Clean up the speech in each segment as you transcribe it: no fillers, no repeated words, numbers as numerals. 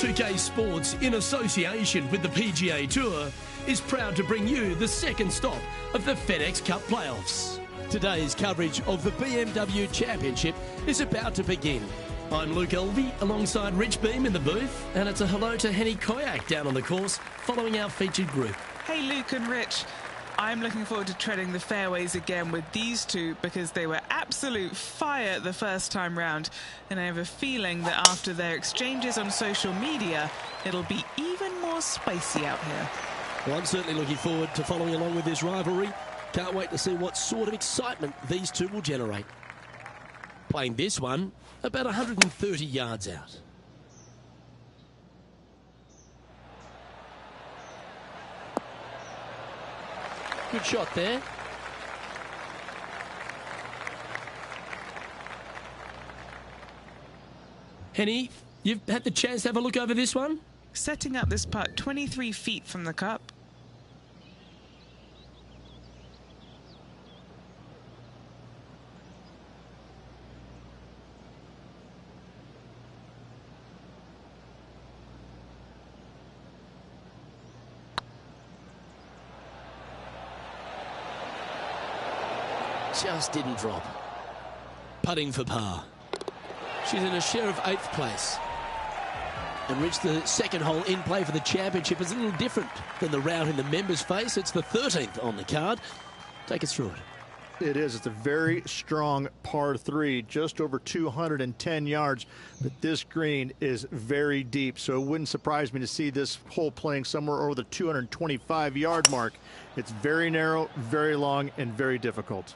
2K Sports, in association with the PGA Tour, is proud to bring you the second stop of the FedEx Cup playoffs. Today's coverage of the BMW Championship is about to begin. I'm Luke Elvey alongside Rich Beam in the booth, and it's a hello to Henny Koyak down on the course following our featured group. Hey Luke and Rich, I'm looking forward to treading the fairways again with these two because they were absolute fire the first time round, and I have a feeling that after their exchanges on social media, it'll be even more spicy out here. Well, I'm certainly looking forward to following along with this rivalry. Can't wait to see what sort of excitement these two will generate. Playing this one about 130 yards out. Good shot there. Henny, you've had the chance to have a look over this one? Setting up this putt 23 feet from the cup. Just didn't drop. Putting for par. She's in a share of 8th place. And Rich, the second hole in play for the championship is a little different than the round in the members' face. It's the 13th on the card. Take us through it. It is. It's a very strong par 3, just over 210 yards. But this green is very deep, so it wouldn't surprise me to see this hole playing somewhere over the 225-yard mark. It's very narrow, very long, and very difficult.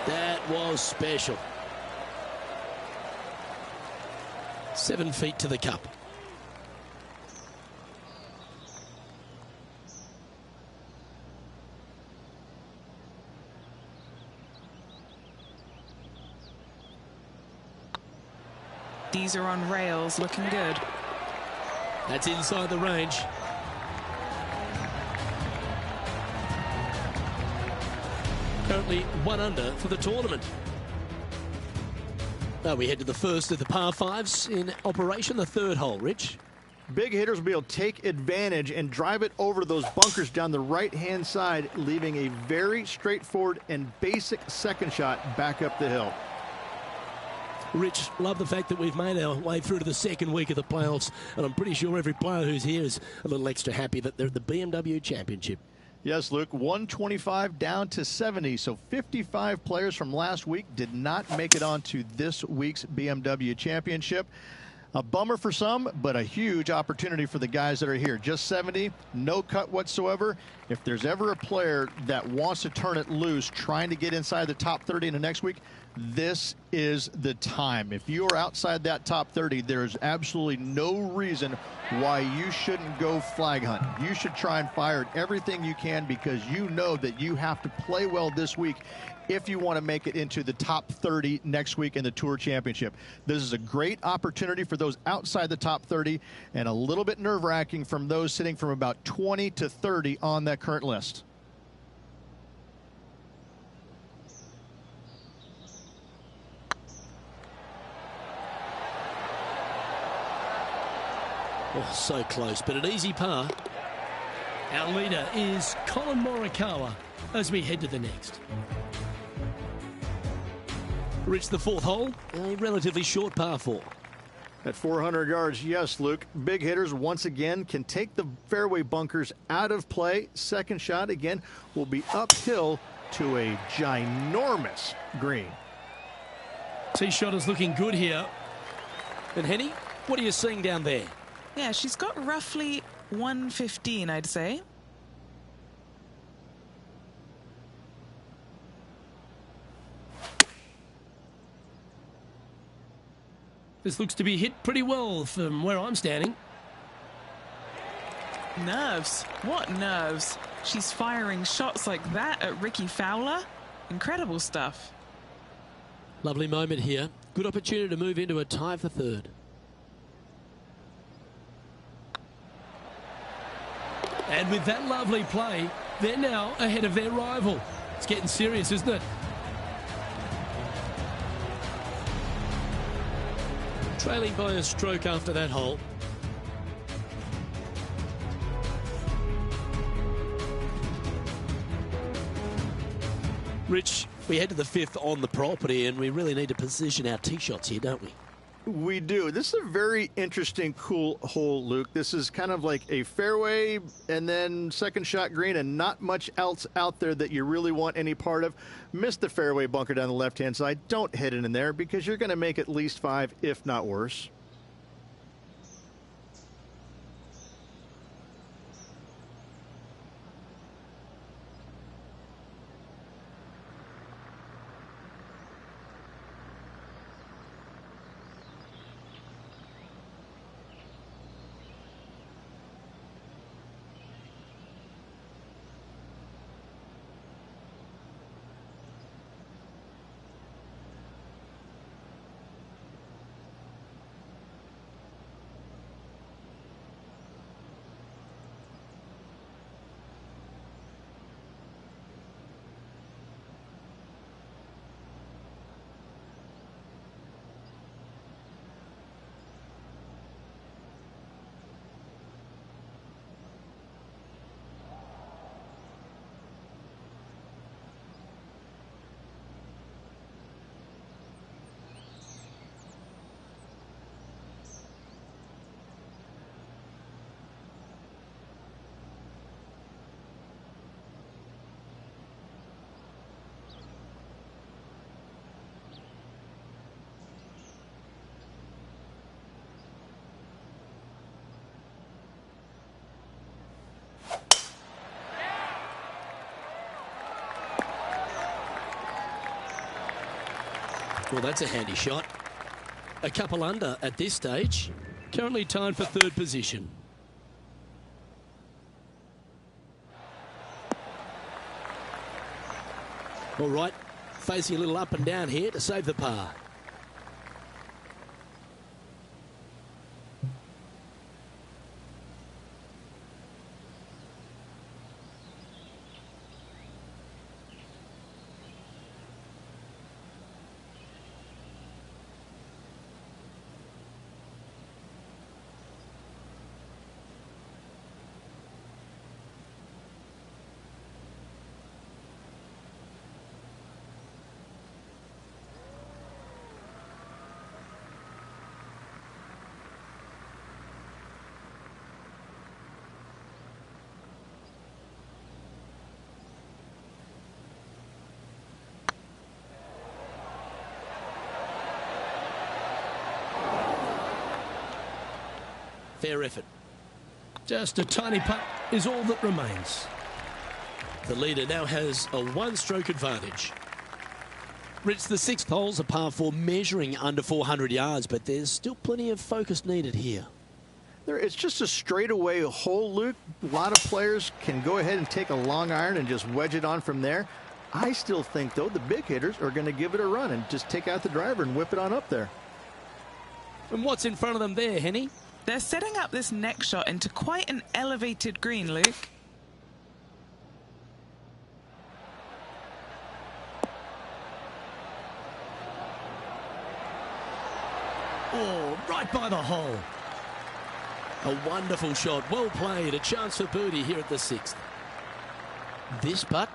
That was special. 7 feet to the cup. These are on rails, looking good. That's inside the range. Currently 1 under for the tournament. Now we head to the first of the par 5s in operation, the third hole, Rich. Big hitters will be able to take advantage and drive it over those bunkers down the right-hand side, leaving a very straightforward and basic second shot back up the hill. Rich, love the fact that we've made our way through to the second week of the playoffs, and I'm pretty sure every player who's here is a little extra happy that they're at the BMW Championship. Yes, Luke, 125 down to 70, so 55 players from last week did not make it onto this week's BMW Championship. A bummer for some, but a huge opportunity for the guys that are here. Just 70, no cut whatsoever. If there's ever a player that wants to turn it loose, trying to get inside the top 30 in the next week, this is the time. If you are outside that top 30, there is absolutely no reason why you shouldn't go flag hunting. You should try and fire at everything you can because you know that you have to play well this week if you want to make it into the top 30 next week in the Tour Championship. This is a great opportunity for those outside the top 30 and a little bit nerve-wracking from those sitting from about 20 to 30 on that current list. Oh, so close, but an easy par. Our leader is Colin Morikawa as we head to the next. Rich, the fourth hole, a relatively short par 4. At 400 yards, yes, Luke. Big hitters, once again, can take the fairway bunkers out of play. Second shot, again, will be uphill to a ginormous green. Tee shot is looking good here. And Henny, what are you seeing down there? Yeah, she's got roughly 115, I'd say. This looks to be hit pretty well from where I'm standing. Nerves. What nerves? She's firing shots like that at Ricky Fowler. Incredible stuff. Lovely moment here. Good opportunity to move into a tie for third. And with that lovely play, they're now ahead of their rival. it's getting serious, isn't it? Trailing by a stroke after that hole. Rich, we head to the 5th on the property, and we really need to position our tee shots here, don't we? We do. This is a very interesting, cool hole, Luke. This is kind of like a fairway and then second shot green and not much else out there that you really want any part of. Miss the fairway bunker down the left-hand side. Don't hit it in there because you're going to make at least 5, if not worse. Well, that's a handy shot. A couple under at this stage. Currently tied for 3rd position. All right, facing a little up and down here to save the par. Fair effort. Just a tiny putt is all that remains. The leader now has a 1-stroke advantage. Rich, the 6th hole's a par 4 measuring under 400 yards, but there's still plenty of focus needed here. It's just a straightaway hole, Luke. A lot of players can go ahead and take a long iron and just wedge it on from there. I still think, though, the big hitters are going to give it a run and just take out the driver and whip it on up there. And what's in front of them there, Henny? They're setting up this next shot into quite an elevated green, Luke. Oh, right by the hole. A wonderful shot, well played, a chance for birdie here at the 6th. This putt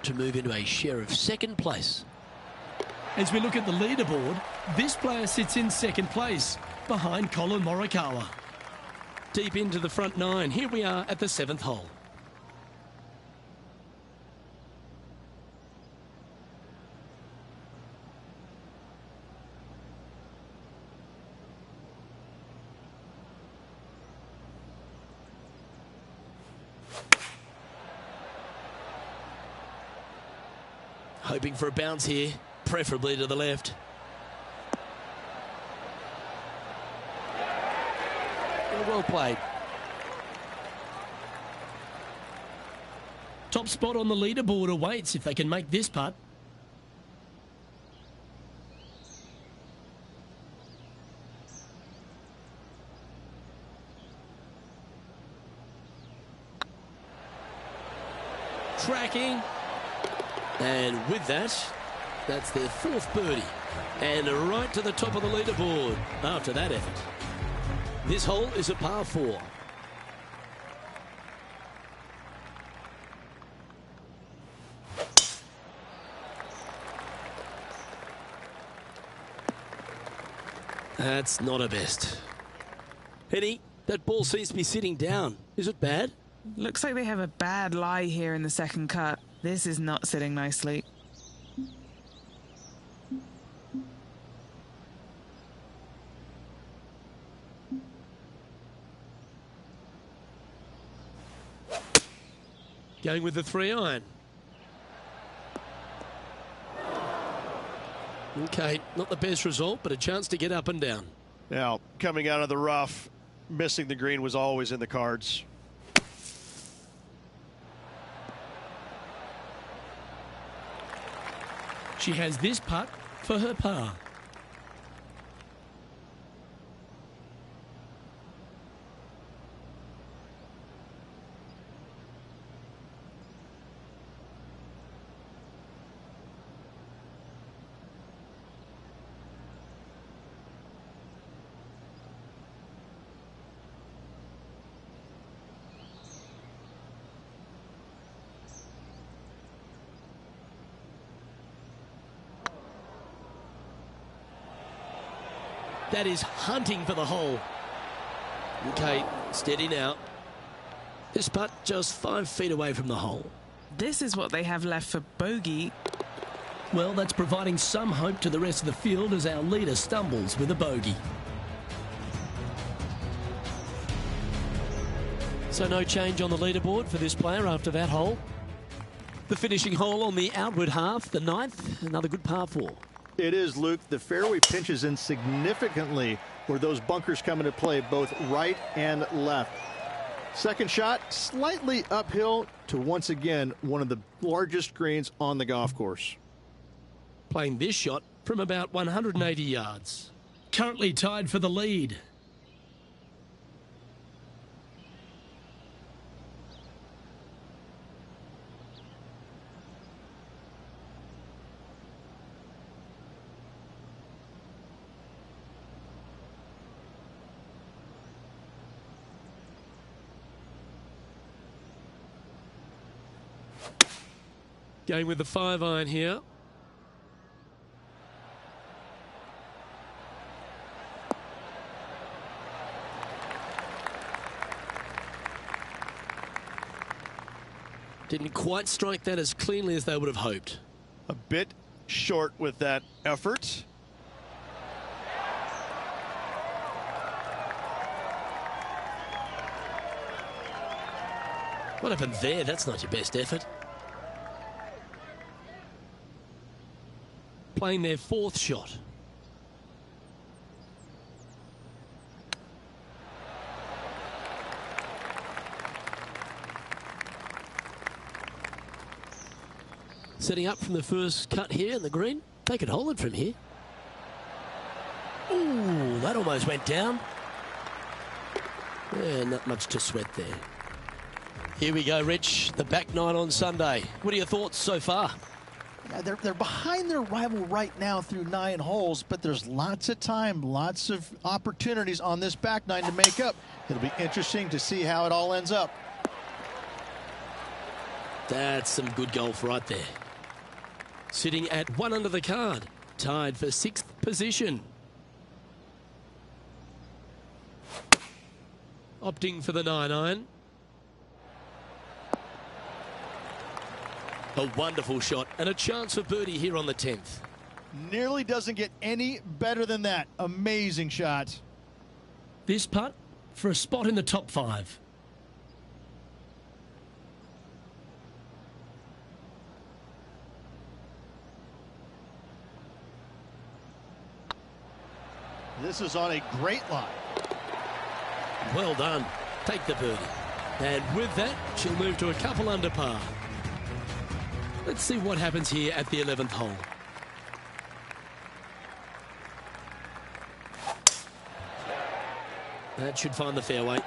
to move into a share of 2nd place. As we look at the leaderboard, this player sits in 2nd place, behind Colin Morikawa. Deep into the front 9, here we are at the 7th hole. Hoping for a bounce here, preferably to the left. Well played. Top spot on the leaderboard awaits if they can make this putt. Tracking. And with that, that's their 4th birdie. And right to the top of the leaderboard after that effort. This hole is a par 4. That's not a best. Henny, that ball seems to be sitting down. Is it bad? Looks like they have a bad lie here in the second cut. This is not sitting nicely. Going with the 3-iron. Okay, not the best result, but a chance to get up and down. Now, coming out of the rough, missing the green was always in the cards. She has this putt for her par. That is hunting for the hole. Okay, steady now. This putt just 5 feet away from the hole. This is what they have left for bogey. Well, that's providing some hope to the rest of the field as our leader stumbles with a bogey. So no change on the leaderboard for this player after that hole. The finishing hole on the outward half, the 9th, another good par 4. It is, Luke. The fairway pinches in significantly where those bunkers come into play, both right and left. Second shot, slightly uphill to once again one of the largest greens on the golf course. Playing this shot from about 180 yards. Currently tied for the lead. Going with the 5-iron here. Didn't quite strike that as cleanly as they would have hoped. A bit short with that effort. What happened there? That's not your best effort. Playing their 4th shot. Setting up from the first cut here in the green. They could hold it from here. Ooh, that almost went down. Yeah, not much to sweat there. Here we go, Rich. The back 9 on Sunday. What are your thoughts so far? They're behind their rival right now through 9 holes, but there's lots of time, lots of opportunities on this back 9 to make up. It'll be interesting to see how it all ends up. That's some good golf right there. Sitting at 1 under the card, tied for 6th position. Opting for the 9-iron. A wonderful shot and a chance for birdie here on the 10th. Nearly doesn't get any better than that. Amazing shot. This putt for a spot in the top 5. This is on a great line. Well done. Take the birdie. And with that, she'll move to a couple under par. Let's see what happens here at the 11th hole. That should find the fairway.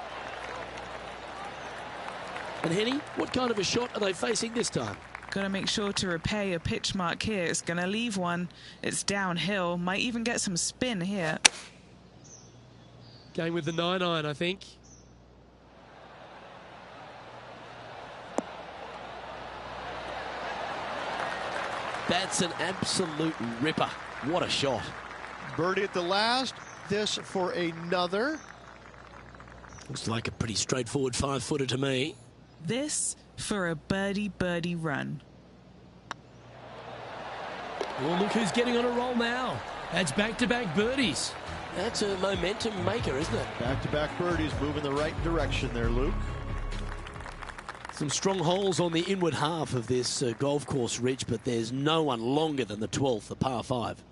And Henny, what kind of a shot are they facing this time? Got to make sure to repair your pitch mark here. It's going to leave one. It's downhill. Might even get some spin here. Going with the 9-iron, I think. That's an absolute ripper. What a shot. Birdie at the last. This for another. Looks like a pretty straightforward 5-footer to me. This for a birdie run. Well, look who's getting on a roll now. That's back-to-back birdies. That's a momentum maker, isn't it? Back-to-back birdies, moving the right direction there, Luke. Some strong holes on the inward half of this golf course, Rich, but there's no one longer than the 12th, the par 5.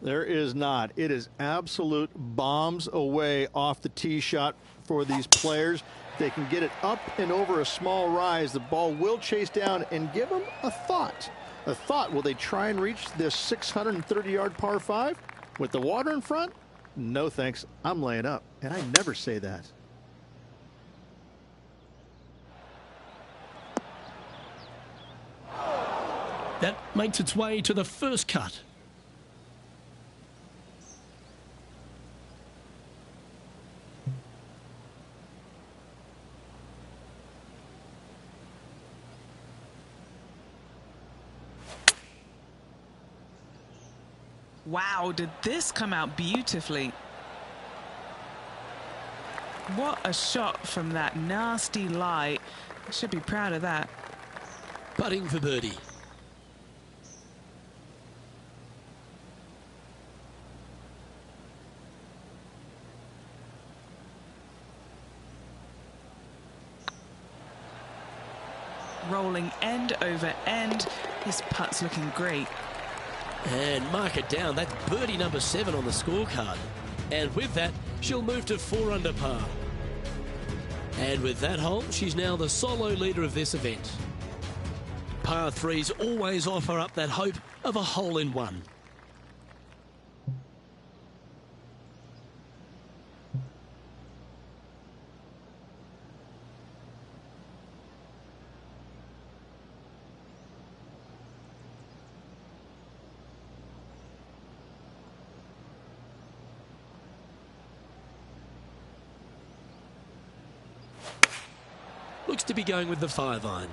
There is not. It is absolute bombs away off the tee shot for these players. They can get it up and over a small rise. The ball will chase down and give them a thought. A thought, will they try and reach this 630-yard par 5 with the water in front? No thanks, I'm laying up, and I never say that. That makes its way to the first cut. Wow, did this come out beautifully? What a shot from that nasty lie. I should be proud of that. Putting for birdie. Rolling end over end. This putt's looking great. And mark it down. That's birdie number 7 on the scorecard. And with that, she'll move to 4 under par. And with that hole, she's now the solo leader of this event. Par 3s always offer up that hope of a hole-in-one. Looks to be going with the 5-iron.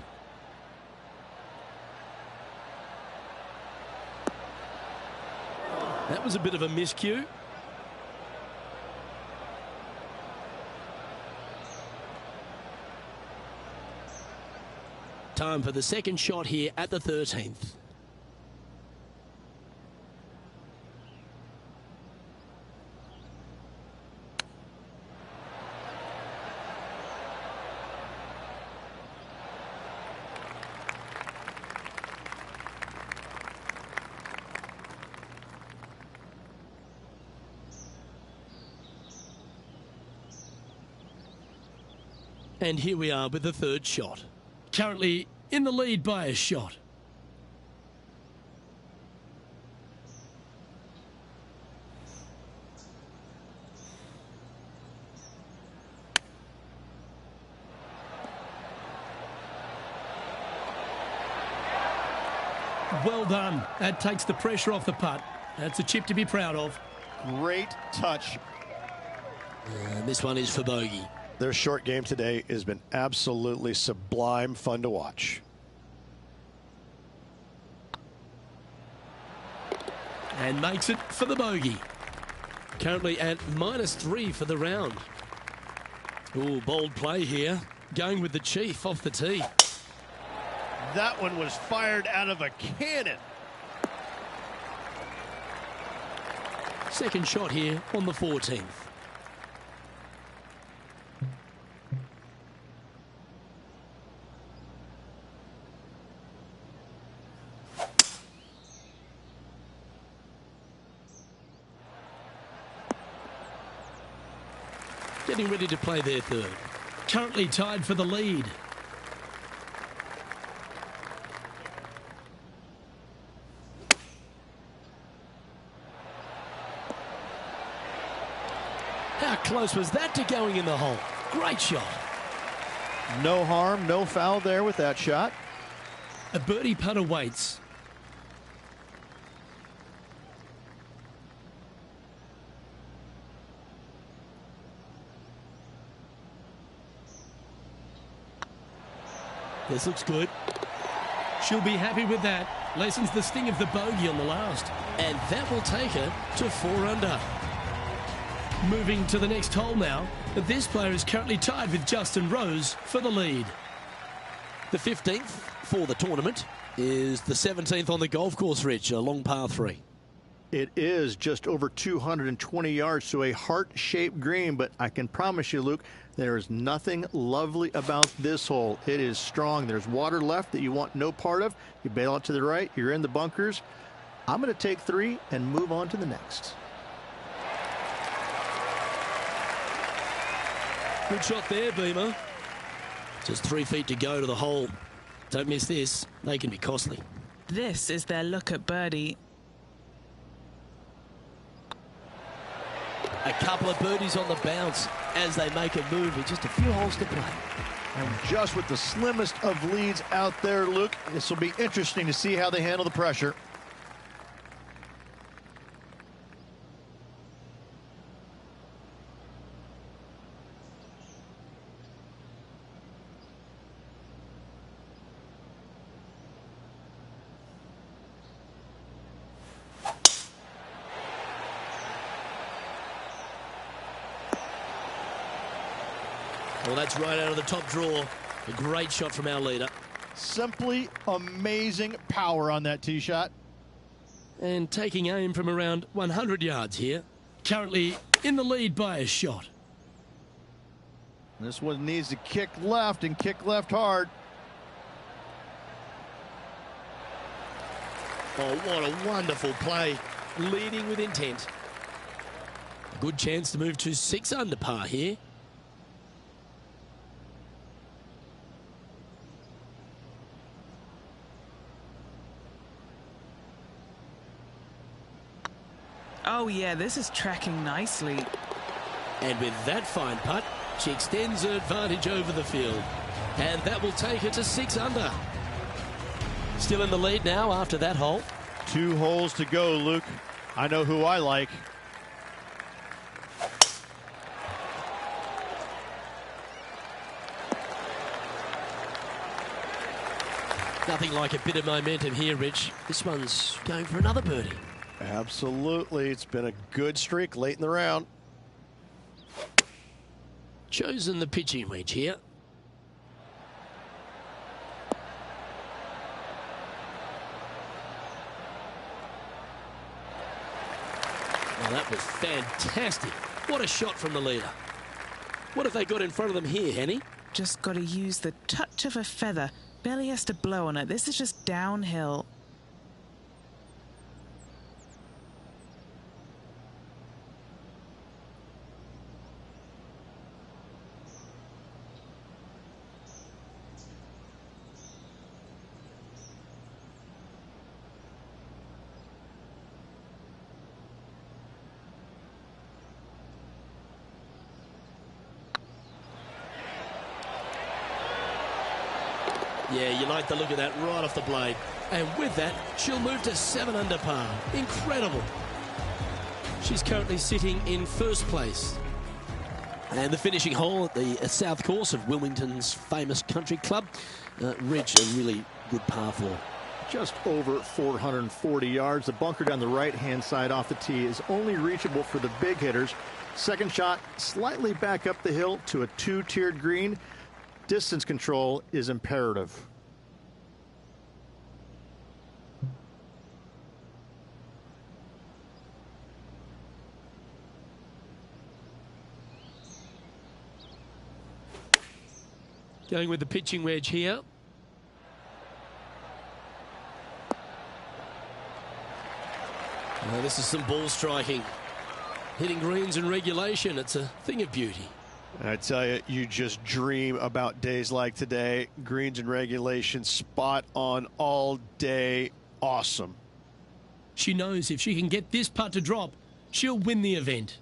That was a bit of a miscue. Time for the second shot here at the 13th. And here we are with the third shot. Currently in the lead by a shot. Well done. That takes the pressure off the putt. That's a chip to be proud of. Great touch. And this one is for bogey. Their short game today has been absolutely sublime fun to watch. And makes it for the bogey. Currently at -3 for the round. Ooh, bold play here. Going with the chief off the tee. That one was fired out of a cannon. Second shot here on the 14th. Getting ready to play their third. Currently tied for the lead. How close was that to going in the hole? Great shot. No harm, no foul there with that shot. A birdie putt awaits. This looks good. She'll be happy with that. Lessens the sting of the bogey on the last. And that will take her to 4 under. Moving to the next hole now. This player is currently tied with Justin Rose for the lead. The 15th for the tournament is the 17th on the golf course, Rich, a long par 3. It is just over 220 yards to a heart-shaped green, but I can promise you, Luke, there is nothing lovely about this hole. It is strong. There's water left that you want no part of. You bail out to the right, you're in the bunkers. I'm going to take 3 and move on to the next. Good shot there, Beamer. Just 3 feet to go to the hole. Don't miss this. They can be costly. This is their look at birdie. A couple of birdies on the bounce as they make a move with just a few holes to play. And just with the slimmest of leads out there, Luke, this will be interesting to see how they handle the pressure. Well, that's right out of the top draw. A great shot from our leader. Simply amazing power on that tee shot. And taking aim from around 100 yards here. Currently in the lead by a shot. This one needs to kick left and kick left hard. Oh, what a wonderful play. Leading with intent. A good chance to move to 6 under par here. Oh yeah, this is tracking nicely. And with that fine putt, she extends her advantage over the field. And that will take her to 6 under. Still in the lead now after that hole. 2 holes to go, Luke. I know who I like. Nothing like a bit of momentum here, Rich. This one's going for another birdie. Absolutely. It's been a good streak late in the round. Chosen the pitching wedge here. Well, that was fantastic. What a shot from the leader. What have they got in front of them here, Henny? Just got to use the touch of a feather. Barely has to blow on it. This is just downhill. Yeah, you like the look of that right off the blade. And with that, she'll move to 7 under par. Incredible. She's currently sitting in first place. And the finishing hole at the south course of Wilmington's famous country club. Ridge, a really good par 4. Just over 440 yards. The bunker down the right-hand side off the tee is only reachable for the big hitters. Second shot, slightly back up the hill to a 2-tiered green. Distance control is imperative. Going with the pitching wedge here. This is some ball striking. Hitting greens in regulation, it's a thing of beauty. I tell you, you just dream about days like today. Greens and regulation, spot on all day. Awesome. She knows if she can get this putt to drop, she'll win the event.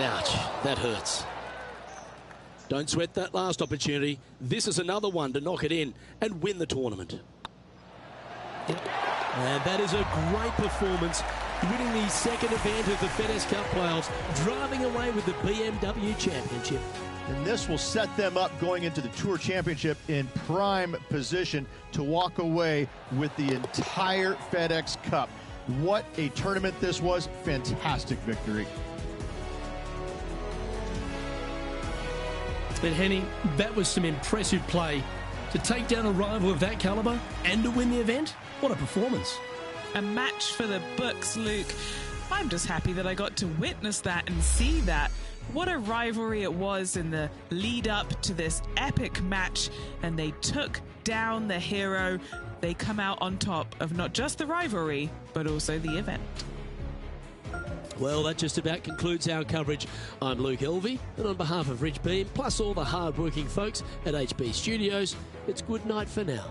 Ouch, that hurts. Don't sweat that last opportunity. This is another one to knock it in and win the tournament. And that is a great performance, winning the second event of the FedEx Cup playoffs, driving away with the BMW Championship. And this will set them up going into the Tour Championship in prime position to walk away with the entire FedEx Cup. What a tournament this was. Fantastic victory. But Henny, that was some impressive play. To take down a rival of that caliber and to win the event, what a performance. A match for the books, Luke. I'm just happy that I got to witness that and see that. What a rivalry it was in the lead up to this epic match, and they took down the hero. They come out on top of not just the rivalry, but also the event. Well, that just about concludes our coverage. I'm Luke Elvey, and on behalf of Rich Beam, plus all the hard-working folks at HB Studios, it's good night for now.